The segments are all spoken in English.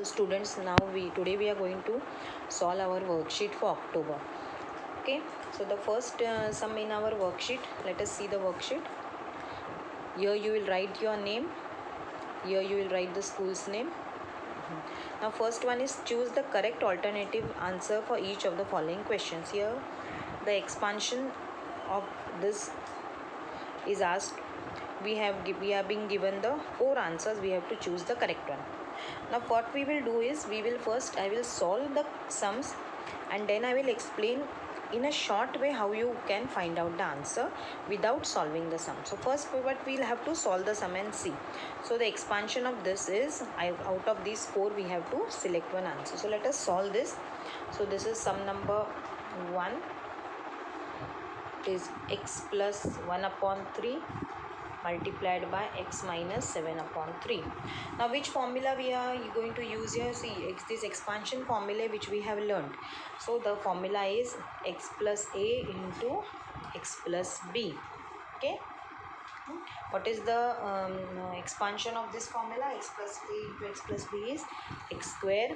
So students, now today we are going to solve our worksheet for October. Okay, so the first sum in our worksheet, let us see the worksheet. Here you will write your name. Here you will write the school's name. Now first one is choose the correct alternative answer for each of the following questions. Here the expansion of this is asked. We are being given the four answers. We have to choose the correct one. Now what we will do is I will solve the sums, and then I will explain in a short way how you can find out the answer without solving the sum. So first what we'll have to solve the sum and see. So the expansion of this is, out of these four we have to select one answer. So let us solve this. So this is sum number 1 is x plus 1 upon 3 multiplied by x minus 7 upon 3. Now which formula we are going to use here? See, this expansion formula which we have learned. So the formula is x plus a into x plus b. Okay, what is the expansion of this formula? X plus a into x plus b is x square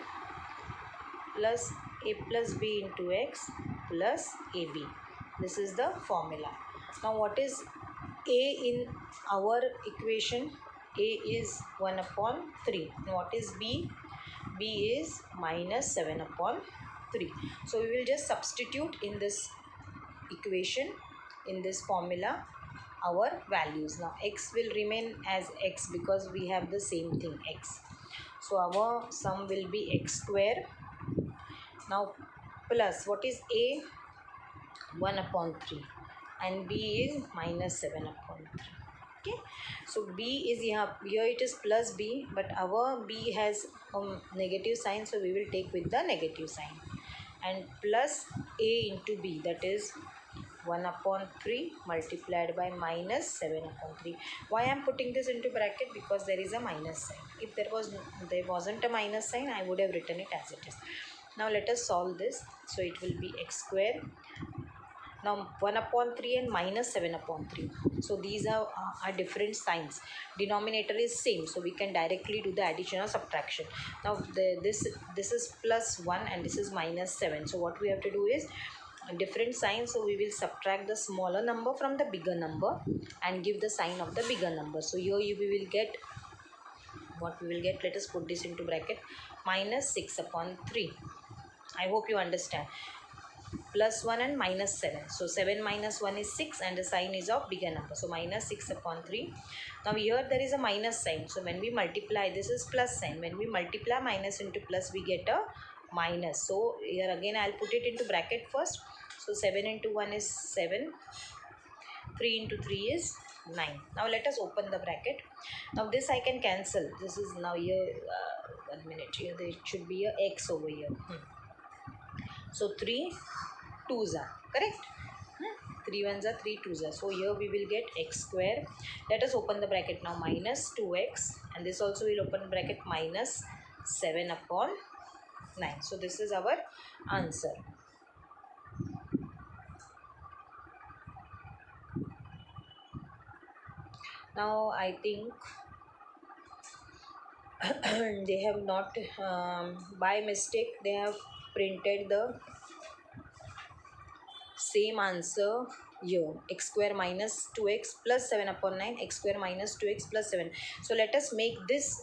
plus a plus b into x plus ab. This is the formula. Now what is a in our equation? A is 1 upon 3. Now what is b? B is minus 7 upon 3. So we will just substitute in this equation, in this formula, our values. Now x will remain as x because we have the same thing, x. So our sum will be x square. Now plus, what is a? 1 upon 3, and b is minus 7 upon 3. Okay, so b is here it is plus b, but our b has negative sign, so we will take with the negative sign, and plus a into b, that is 1 upon 3 multiplied by minus 7 upon 3. Why I am putting this into bracket? Because there is a minus sign. If there wasn't a minus sign, I would have written it as it is. Now let us solve this. So it will be x square. Now 1 upon 3 and minus 7 upon 3. So these are different signs. Denominator is same, so we can directly do the addition or subtraction. Now this is plus 1 and this is minus 7. So what we have to do is different signs. So we will subtract the smaller number from the bigger number and give the sign of the bigger number. So here we will get what we will get. Let us put this into bracket. Minus 6 upon 3. I hope you understand. Plus 1 and minus 7. So 7 minus 1 is 6 and the sign is of bigger number. So minus 6 upon 3. Now here there is a minus sign. So when we multiply, this is plus sign. When we multiply minus into plus, we get a minus. So here again I will put it into bracket first. So 7 into 1 is 7. 3 into 3 is 9. Now let us open the bracket. Now this I can cancel. This is now here, 1 minute, here there should be a x over here. So 3 2s are correct. 3 1s are 3 2s are. So here we will get x square. Let us open the bracket now. Minus 2x, and this also will open bracket, minus 7 upon 9. So this is our answer. Now I think they have not by mistake they have printed the same answer here. X square minus 2x plus 7 upon 9, x square minus 2x plus 7. So let us make this,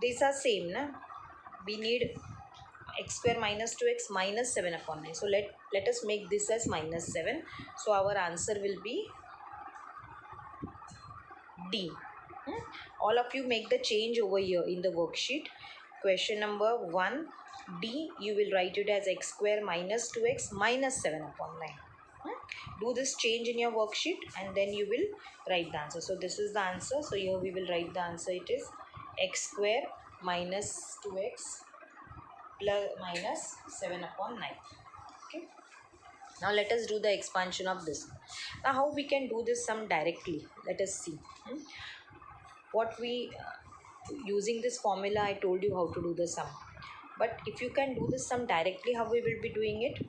these are same, na? We need x square minus 2x minus 7 upon 9. So let us make this as minus 7. So our answer will be D. All of you make the change over here in the worksheet. Question number 1, D, you will write it as x square minus 2x minus 7 upon 9. Do this change in your worksheet and then you will write the answer. So this is the answer. So here we will write the answer. It is x square minus 2x plus minus 7 upon 9. Okay. Now let us do the expansion of this. Now how we can do this sum directly? Let us see. What we using this formula, I told you how to do the sum. But if you can do this sum directly, how we will be doing it?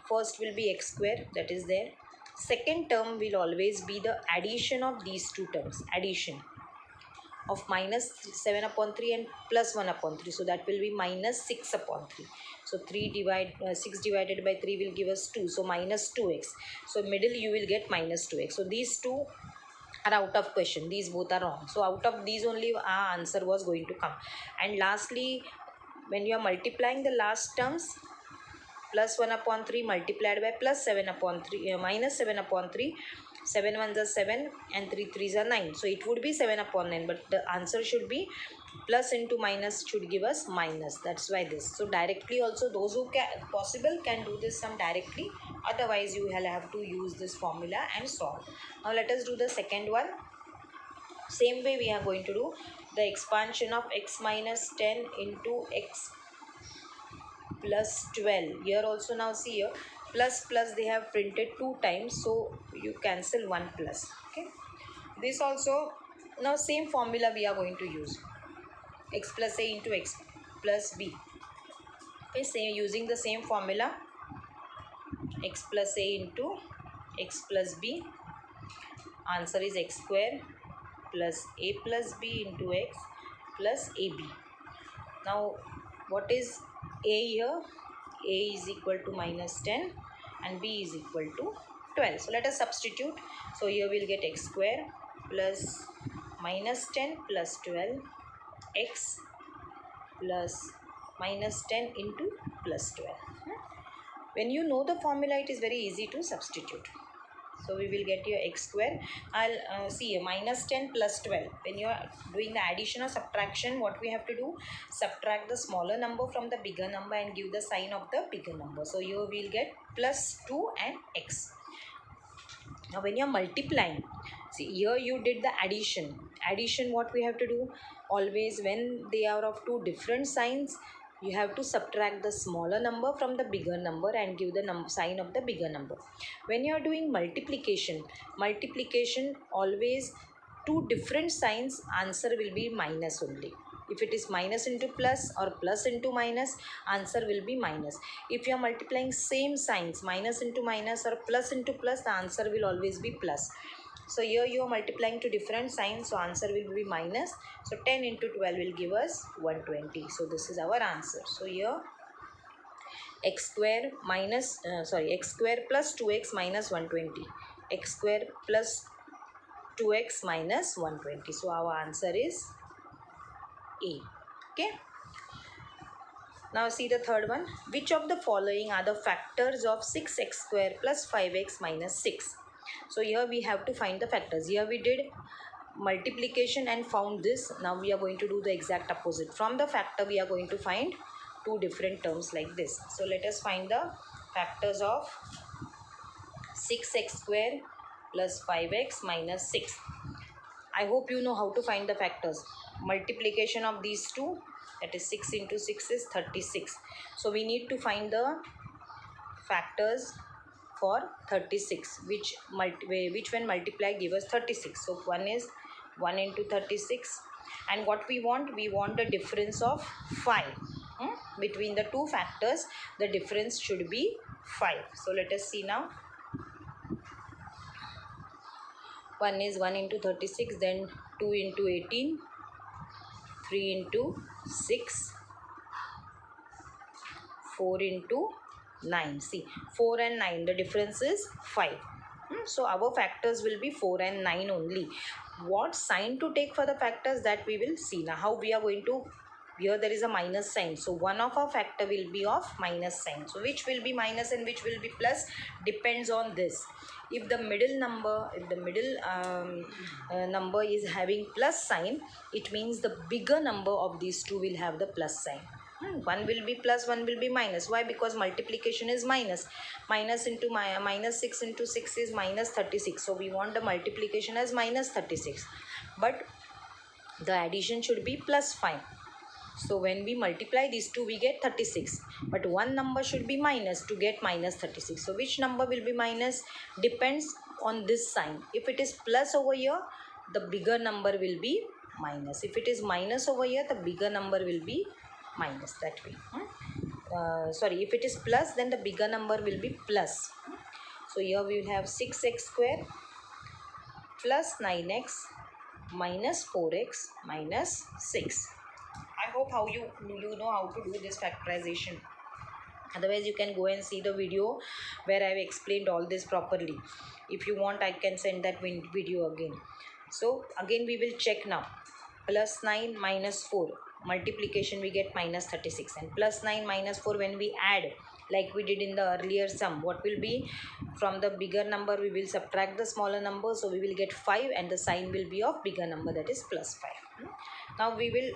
First will be x square, that is there. Second term will always be the addition of these two terms. Addition. of minus 7 upon 3 and plus 1 upon 3. So that will be minus 6 upon 3. So 6 divided by 3 will give us 2. So minus 2x. So middle you will get minus 2x. So these two are out of question. These both are wrong. So out of these only our answer was going to come. And lastly, when you are multiplying the last terms, plus 1 upon 3 multiplied by plus 7 upon 3 minus 7 upon 3, 7 ones are 7 and 3 threes are 9. So it would be 7 upon 9, but the answer should be plus into minus should give us minus. That's why this. So directly also those who can do this sum directly. Otherwise you will have to use this formula and solve. Now let us do the second one. Same way we are going to do the expansion of x minus 10 into x plus 12. Here also now see here plus plus they have printed 2 times, so you cancel 1 plus. Okay, this also now same formula we are going to use, x plus a into x plus b. Okay, same using the same formula, x plus a into x plus b. Answer is x square plus a plus b into x plus ab. Now what is a here? A is equal to minus 10 and b is equal to 12. So let us substitute. So here we'll get x square plus minus 10 plus 12 x plus minus 10 into plus 12. When you know the formula, it is very easy to substitute. So we will get your x square. I'll see here minus 10 plus 12. When you are doing the addition or subtraction, what we have to do? Subtract the smaller number from the bigger number and give the sign of the bigger number. So here we will get plus 2 and x. Now when you are multiplying, see here you did the addition. Addition, what we have to do? Always when they are of two different signs, you have to subtract the smaller number from the bigger number and give the sign of the bigger number. When you are doing multiplication always two different signs, answer will be minus only. If it is minus into plus or plus into minus, answer will be minus. If you are multiplying same signs, minus into minus or plus into plus, the answer will always be plus. So here you are multiplying to different signs, so answer will be minus. So 10 into 12 will give us 120. So this is our answer. So here x square minus x square plus 2x minus 120, x square plus 2x minus 120. So our answer is A. Okay. Now see the third one. Which of the following are the factors of 6x square plus 5x minus 6? So here we have to find the factors. Here we did multiplication and found this. Now we are going to do the exact opposite. From the factor we are going to find two different terms like this. So let us find the factors of 6x square plus 5x minus 6. I hope you know how to find the factors. Multiplication of these two, that is 6 into 6 is 36. So we need to find the factors for 36, which when multiplied give us 36. So one is 1 into 36, and what we want the difference of 5. Between the two factors the difference should be 5. So let us see now. One is 1 into 36, then 2 into 18, 3 into 6, 4 into 9. See, 4 and 9, the difference is 5. So our factors will be 4 and 9 only. What sign to take for the factors, that we will see. Now how we are going to, here there is a minus sign, so one of our factor will be of minus sign. So which will be minus and which will be plus depends on this. If the middle number number is having plus sign, it means the bigger number of these two will have the plus sign. One will be plus, one will be minus. Why? Because multiplication is minus. Minus into minus 6 into 6 is minus 36. So we want the multiplication as minus 36. But the addition should be plus 5. So when we multiply these two, we get 36. But one number should be minus to get minus 36. So which number will be minus depends on this sign. If it is plus over here, the bigger number will be minus. If it is minus over here, the bigger number will be minus, that way. If it is plus, then the bigger number will be plus. So here we will have 6x square plus 9x minus 4x minus 6. I hope how you know how to do this factorization. Otherwise you can go and see the video where I have explained all this properly. If you want, I can send that video again. So again we will check now. Plus 9 minus 4 multiplication, we get minus 36, and plus 9 minus 4 when we add like we did in the earlier sum, what will be? From the bigger number we will subtract the smaller number, so we will get 5 and the sign will be of bigger number, that is plus 5. Now we will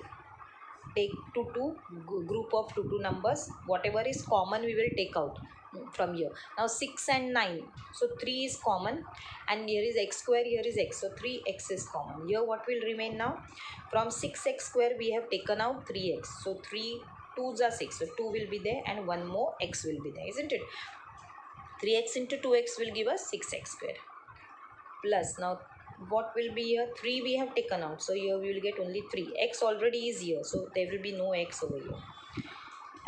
take group of two numbers. Whatever is common we will take out from here. Now 6 and 9, so 3 is common, and here is x square, here is x, so 3x is common. Here what will remain now? From 6x square we have taken out 3x, so 3 2s are 6, so 2 will be there and one more x will be there, isn't it? 3x into 2x will give us 6x square. Plus now what will be here? 3 we have taken out, so here we will get only 3. X already is here, so there will be no x over here.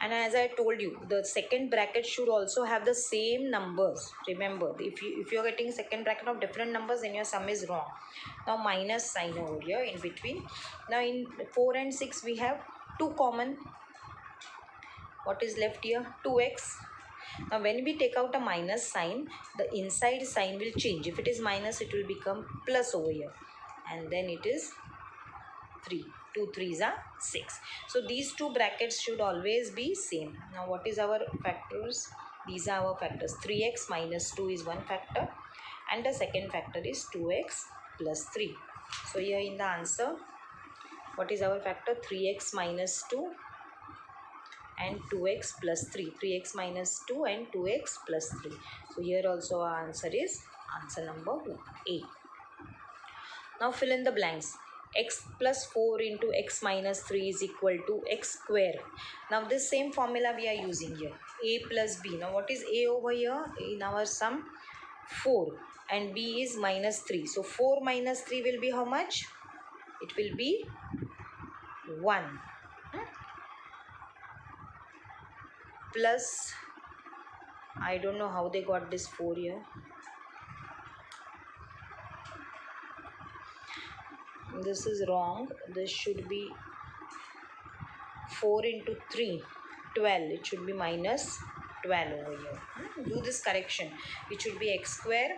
And as I told you, the second bracket should also have the same numbers. Remember, if you are getting second bracket of different numbers, then your sum is wrong. Now minus sign over here in between. Now in 4 and 6 we have 2 common. What is left here? 2x. Now when we take out a minus sign, the inside sign will change. If it is minus, it will become plus over here, and then it is 3. 2 3s are 6. So these two brackets should always be same. Now what is our factors? These are our factors. 3x minus 2 is one factor, and the second factor is 2x plus 3. So here in the answer, what is our factor? 3x minus 2 and 2x plus 3. 3x minus 2 and 2x plus 3. So here also our answer is answer number A. Now fill in the blanks. X plus 4 into x minus 3 is equal to x square. Now this same formula we are using here. A plus b. Now what is a over here? In our sum, 4, and b is minus 3. So 4 minus 3 will be how much? It will be 1. Plus, I don't know how they got this 4 here. This is wrong. This should be 4 into 3, 12. It should be minus 12 over here. Do this correction. It should be x square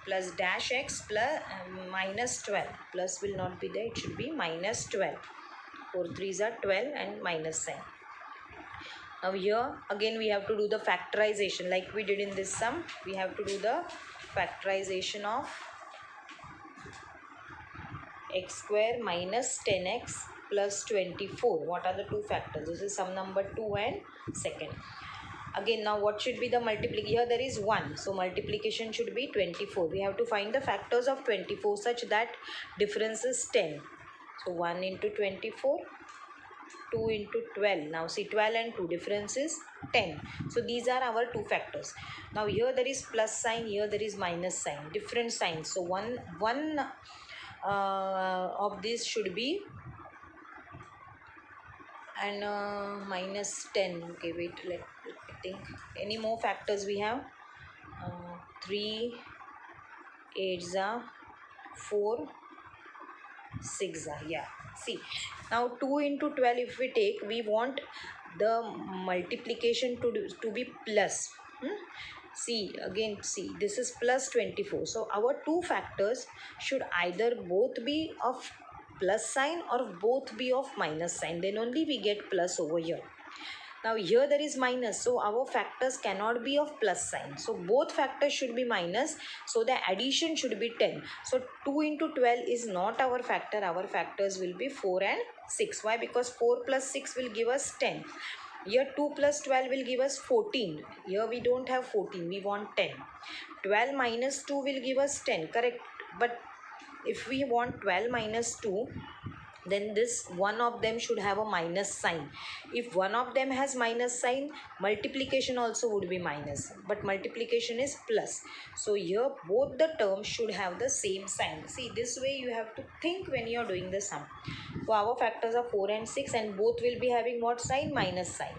plus dash x plus minus 12. Plus will not be there. It should be minus 12. 4 3s are 12 and minus sign. Now here again we have to do the factorization like we did in this sum. We have to do the factorization of x square minus 10x plus 24. What are the two factors? This is sum number 2 and second. Again now what should be the multiplication? Here there is 1. So multiplication should be 24. We have to find the factors of 24 such that difference is 10. So 1 into 24. 2 into 12. Now see 12 and 2 difference is 10. So these are our two factors. Now here there is plus sign, here there is minus sign, different signs. So one of these should be and minus 10. Okay, wait, let me think. Any more factors we have? 3 8s are 4 6 are, yeah. See now 2 into 12 if we take, we want the multiplication to be plus. See again, see this is plus 24. So our two factors should either both be of plus sign or both be of minus sign, then only we get plus over here. Now here there is minus, so our factors cannot be of plus sign. So both factors should be minus, so the addition should be 10. So 2 into 12 is not our factor. Our factors will be 4 and 6. Why? Because 4 plus 6 will give us 10. Here 2 plus 12 will give us 14. Here we don't have 14, we want 10. 12 minus 2 will give us 10, correct? But if we want 12 minus 2, then this one of them should have a minus sign. If one of them has minus sign, multiplication also would be minus, but multiplication is plus. So here both the terms should have the same sign. See, this way you have to think when you are doing the sum. So our factors are 4 and 6 and both will be having what sign? Minus sign.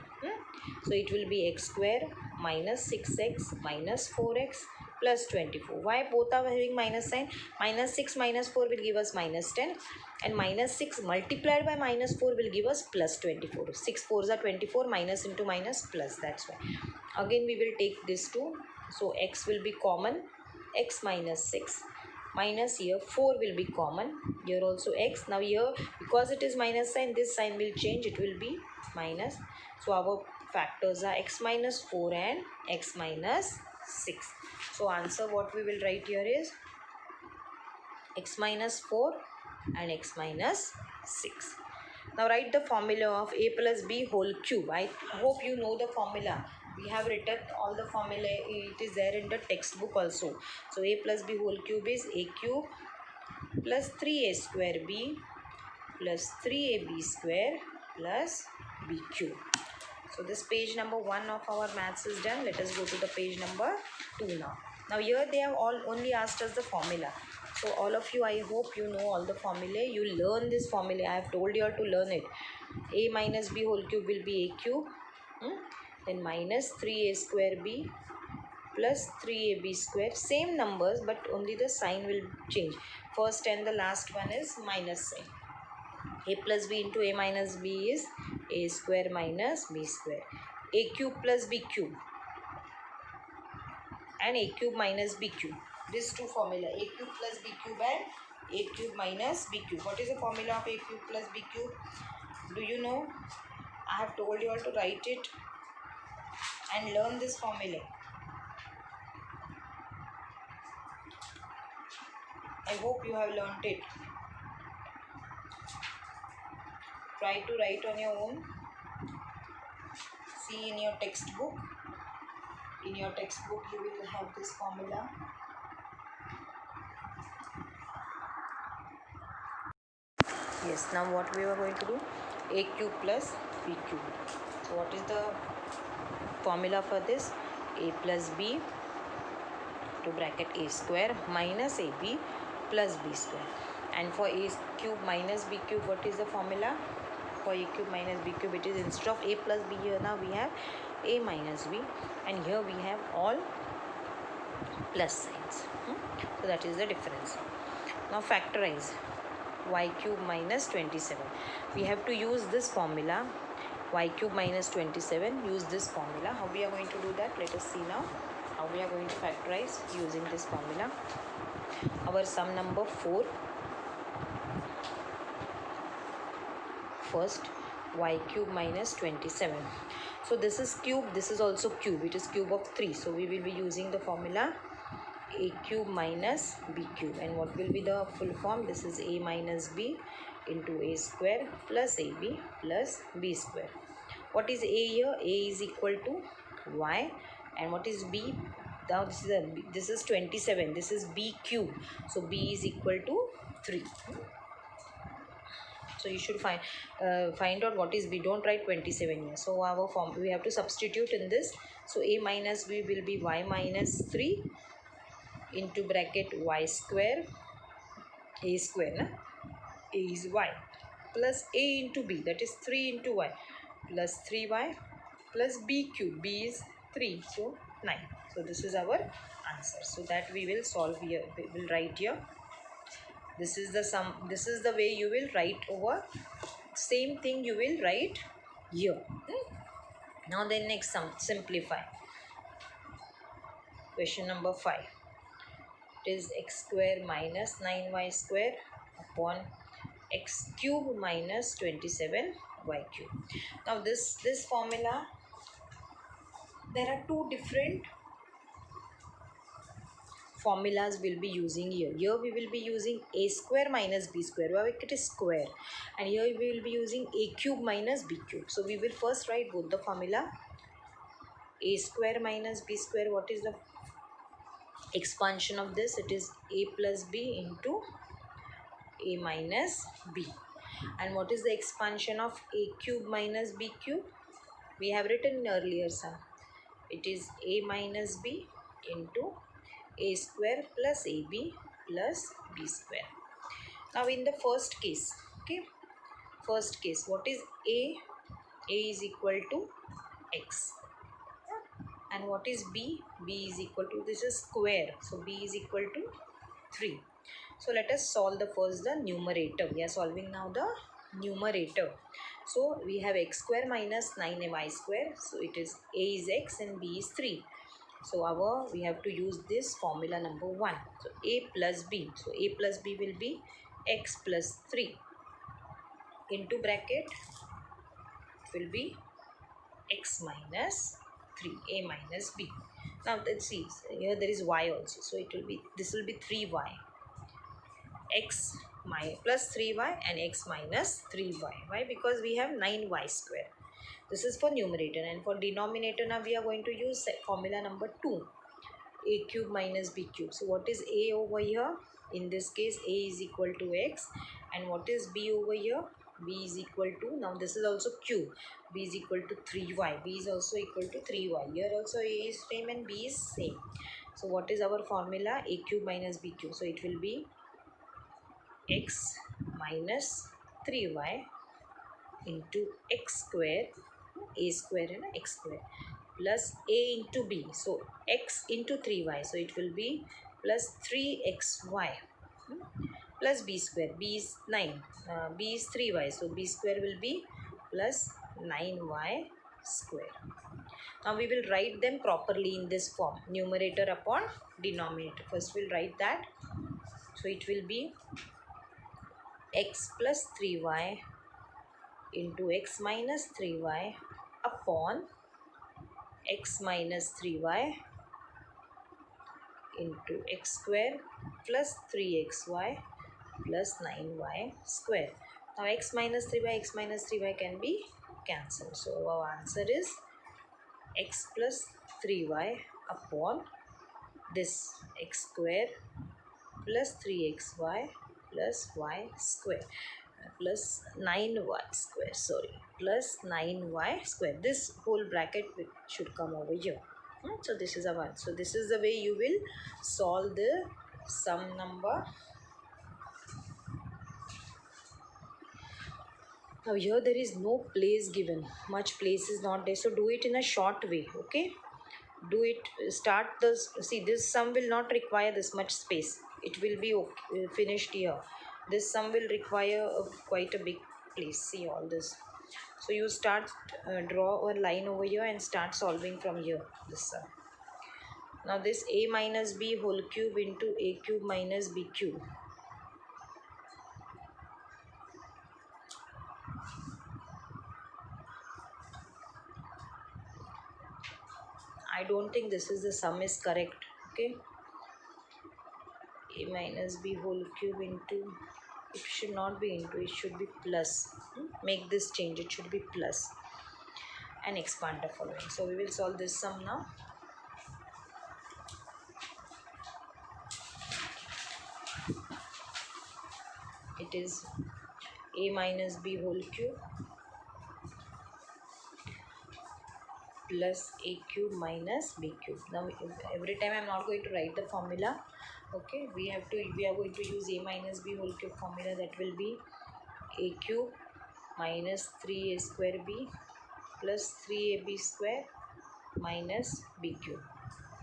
So it will be x square minus 6x minus 4x plus 24. Why both are having minus sign? Minus 6 minus 4 will give us minus 10, and minus 6 multiplied by minus 4 will give us plus 24. 6 4s are 24, minus into minus plus, that's why. Again we will take this 2, so x will be common, x minus 6 minus here 4 will be common, here also x. Now here because it is minus sign, this sign will change, it will be minus. So our factors are x minus 4 and x minus 6. So answer what we will write here is x minus 4 and x minus 6. Now write the formula of a plus b whole cube. I hope you know the formula. We have written all the formula, it is there in the textbook also. So a plus b whole cube is a cube plus 3a square b plus 3ab square plus b cube. So this page number 1 of our maths is done. Let us go to the page number 2 now. Now here they have all only asked us the formula. So all of you, I hope you know all the formula. You learn this formula. I have told you all to learn it. A minus b whole cube will be a cube. Then minus 3a square b plus 3ab square. Same numbers but only the sign will change. First and the last one is minus sign. A plus b into a minus b is a square minus b square. A cube plus b cube and a cube minus b cube. These two formula, a cube plus b cube and a cube minus b cube. What is the formula of a cube plus b cube? Do you know? I have told you all to write it and learn this formula. I hope you have learnt it. Try to write on your own. See in your textbook. In your textbook you will have this formula. Yes, now what we are going to do? A cube plus b cube. So what is the formula for this? A plus b to bracket a square minus ab plus b square. And for a cube minus b cube, what is the formula? For a cube minus b cube, it is instead of a plus b, here now we have a minus b, and here we have all plus signs. So that is the difference. Now factorize y cube minus 27. We have to use this formula, y cube minus 27. Use this formula. How we are going to do that? Let us see now how we are going to factorize using this formula. Our sum number 4. First, y cube minus 27. So this is cube, this is also cube. It is cube of 3. So we will be using the formula a cube minus b cube. And what will be the full form? This is a minus b into a square plus ab plus b square. What is a here? A is equal to y. And what is b? Now this is 27. This is b cube. So b is equal to 3. So you should find out what is b. Don't write 27 here. So our form we have to substitute in this. So a minus b will be y minus 3 into bracket y square, a square, na? A is y, plus a into b, that is 3 into y, plus 3y, plus b cube, b is 3, so 9. So this is our answer. So that we will solve here, we will write here. This is the sum, this is the way you will write over. Same thing you will write here. Now then next sum, simplify. Question number 5. It is x square minus 9y square upon x cube minus 27y cube. Now this formula, there are two different formulas we'll be using here. Here we will be using a square minus b square, where it is square, and here we will be using a cube minus b cube. So we will first write both the formula. A square minus b square, what is the expansion of this? It is a plus b into a minus b. And what is the expansion of a cube minus b cube? We have written in earlier sum. It is a minus b into a square plus ab plus b square. Now in the first case, okay, first case, what is a? A is equal to x. And what is b? B is equal to, this is square, so b is equal to 3. So let us solve the first the numerator. We are solving now the numerator. So we have x square minus 9y square. So it is a is x and b is 3. So we have to use this formula number 1. So a plus b. So a plus b will be x plus 3 into bracket will be x minus 3, a minus b. Now let's see, here there is y also, so it will be, this will be 3y, x plus 3y and x minus 3y. Why? Because we have 9y square. This is for numerator, and for denominator now we are going to use formula number 2, a cube minus b cube. So what is a over here? In this case a is equal to x, and what is b over here? B is equal to, now this is also cube, b is equal to 3y, b is also equal to 3y. Here also a is same and b is same. So what is our formula? A cube minus b cube. So it will be x minus 3y into x square, a square and x square, plus a into b. So x into 3y, so it will be plus 3xy plus b square. B is 9, b is 3y, so b square will be plus 9y square. Now we will write them properly in this form, numerator upon denominator. First we'll write that. So it will be x plus 3y into x minus 3y upon x minus 3y into x square plus 3xy plus 9y square. Now x minus 3y can be cancelled. So our answer is x plus 3y upon this x square plus 3xy plus y square plus 9y square, sorry, plus 9y square. This whole bracket should come over here. So this is our, so this is the way you will solve the sum number. Now here there is no place given, much place is not there, so do it in a short way. Okay, do it, start this. See, this sum will not require this much space, it will be okay, finished here. This sum will require quite a big place. See all this, so you start, draw a line over here and start solving from here, this sum. Now this a minus b whole cube into a cube minus b cube. I don't think this is the sum is correct. Okay, a minus b whole cube into, it should not be into, it should be plus. Make this change, it should be plus, and expand the following. So we will solve this sum now. It is a minus b whole cube plus a cube minus b cube. Now every time I am not going to write the formula. Okay, we are going to use a minus b whole cube formula. That will be a cube minus 3a square b plus 3ab square minus b cube.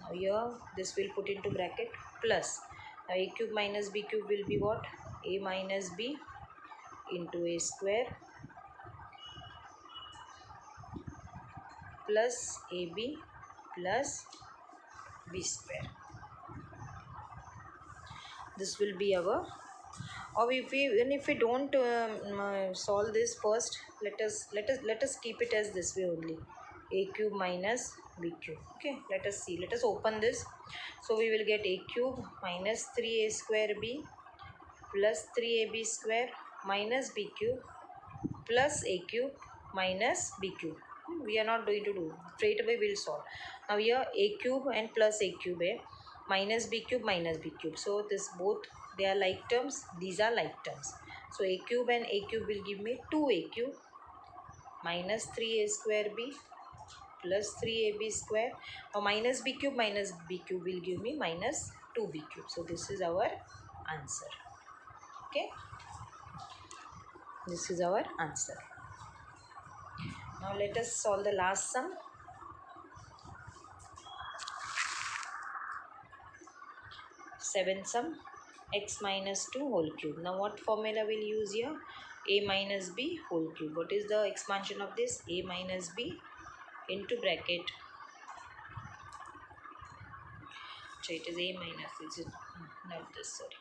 Now here this will put into bracket plus. Now a cube minus b cube will be what? A minus b into a square plus ab plus b square. This will be our, or if we don't solve this first, let us keep it as this way only, a cube minus b cube. Okay, let us see, let us open this. So we will get a cube minus 3a square b plus 3ab square minus b cube plus a cube minus b cube. We are not going to do straight away, we'll solve. Now here a cube and plus a cube, minus b cube minus b cube. So this both, they are like terms, these are like terms. So a cube and a cube will give me 2a cube minus 3a square b plus 3ab square, or minus b cube will give me minus 2b cube. So this is our answer. Okay, this is our answer. Now let us solve the last sum. 7 sum x minus 2 whole cube. Now what formula we'll use here? A minus b whole cube. What is the expansion of this? A minus b into bracket. So it is a minus, it is not this, sorry.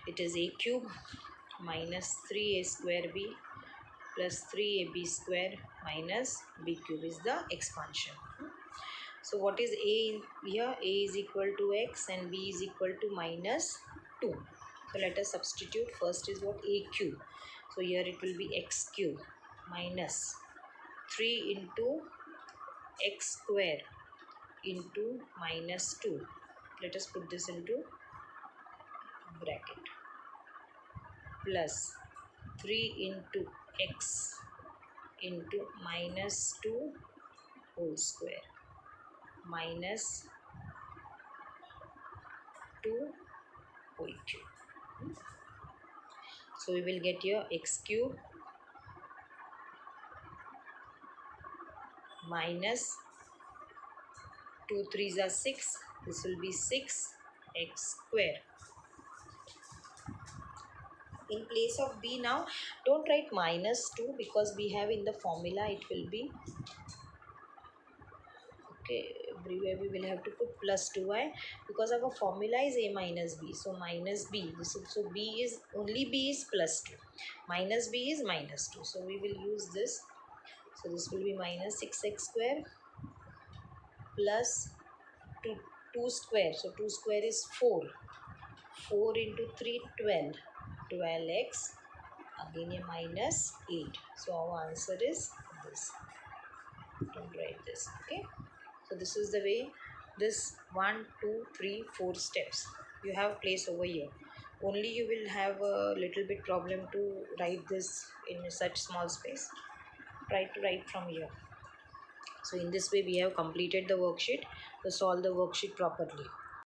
It is a cube minus 3a square b plus 3ab square minus b cube is the expansion. So what is a here? A is equal to x and b is equal to minus 2. So let us substitute. First is what? A cube. So here it will be x cube minus 3 into x square into minus 2. Let us put this into bracket, plus 3 into x into minus 2 whole square minus 2 whole cube. So we will get here x cube minus 2 3s are 6. This will be 6x square. In place of b now, don't write minus 2 because we have in the formula it will be, okay, everywhere we will have to put plus 2y because our formula is a minus b. So minus b, so b is, only b is plus 2, minus b is minus 2. So we will use this. So this will be minus 6x square plus 2 square. So 2 square is 4. 4 into 3, 12. 12x, again a minus 8. So our answer is this. Don't write this, okay? So this is the way, this 1 2 3 4 steps you have place over here. Only you will have a little bit problem to write this in such small space. Try to write from here. So in this way we have completed the worksheet. So solve the worksheet properly.